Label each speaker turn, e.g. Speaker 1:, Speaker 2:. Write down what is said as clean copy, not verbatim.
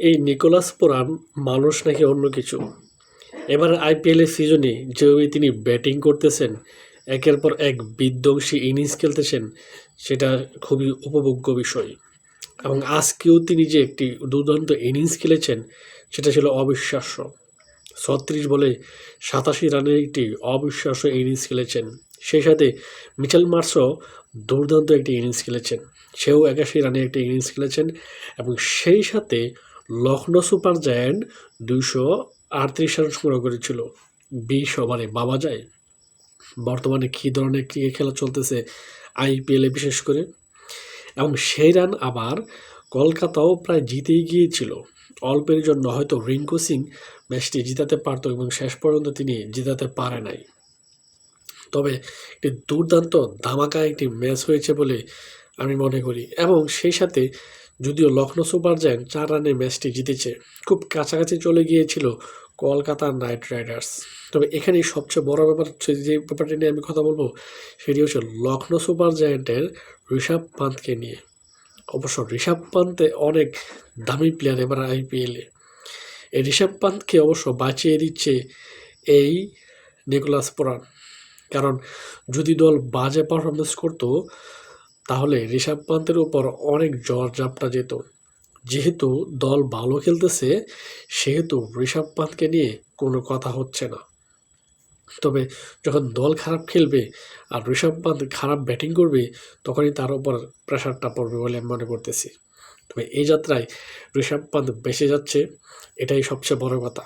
Speaker 1: এই Nicholas Pooran মানুষ নাকি অন্য কিছু। এবার আইপিএলের সিজনে যেভাবে তিনি ব্যাটিং করতেছেন, একের পর এক বিধ্বংসী ইনিংস খেলতেছেন, সেটা খুবই উপভোগ্য বিষয়। এবং আজকেও তিনি যে একটি দুর্দান্ত ইনিংস খেলেছেন, সেটা ছিল অবিশ্বাস্য। ৩৬ বলে ৮৭ রানের একটি অবিশ্বাস্য ইনিংস খেলেছেন। সেই সাথে মিচেল মার্শও দুর্দান্ত একটি ইনিংস খেলেছেন। সেও ৮১ রানে একটি ইনিংস খেলেছেন এবং সেই সাথে লখনৌ সুপার জায়ান্ট ২৩৮ রান সংগ্রহ করেছিল ২০ ওভারে। ভাবা যায় বর্তমানে কী ধরনের ক্রিকেট খেলা চলতেছে আইপিএলে বিশেষ করে। এবং সেই রান আবার কলকাতাও প্রায় জিতেই গিয়েছিল। অল্পের জন্য হয়তো রিঙ্কু সিং ম্যাচটি জিতাতে পারত এবং শেষ পর্যন্ত তিনি জিতাতে পারে নাই। তবে একটি দুর্দান্ত ধামাকা একটি ম্যাচ হয়েছে বলে আমি মনে করি। এবং সেই সাথে যদিও লখনৌ সুপার জায়ান্ট ৪ রানে ম্যাচটি জিতেছে, খুব কাছাকাছি চলে গিয়েছিল কলকাতা নাইট রাইডার্স। তবে এখানেই সবচেয়ে বড় ব্যাপার হচ্ছে, যে ব্যাপারটি নিয়ে আমি কথা বলবো, সেটি হচ্ছে লখনৌ সুপার জায়ান্টের ঋষভ পান্থকে নিয়ে। অবশ্য ঋষভ পান্থে অনেক দামি প্লেয়ার এবার আইপিএলে। এই ঋষভ পান্থকে অবশ্য বাঁচিয়ে দিচ্ছে এই নিকোলাস পুরান। কারণ যদি দল বাজে পারফরমেন্স করতো, তাহলে ঋষভ পান্থের উপর অনেক ঝড় ঝাপটা যেত। যেহেতু দল ভালো খেলতেছে, সেহেতু ঋষভ পান্থকে নিয়ে কোনো কথা হচ্ছে না। তবে যখন দল খারাপ খেলবে আর ঋষভ পান্থ খারাপ ব্যাটিং করবে, তখনই তার উপর প্রেশারটা পড়বে বলে আমি মনে করতেছি। তবে এই যাত্রায় ঋষভ পান্থ বেঁচে যাচ্ছে, এটাই সবচেয়ে বড় কথা।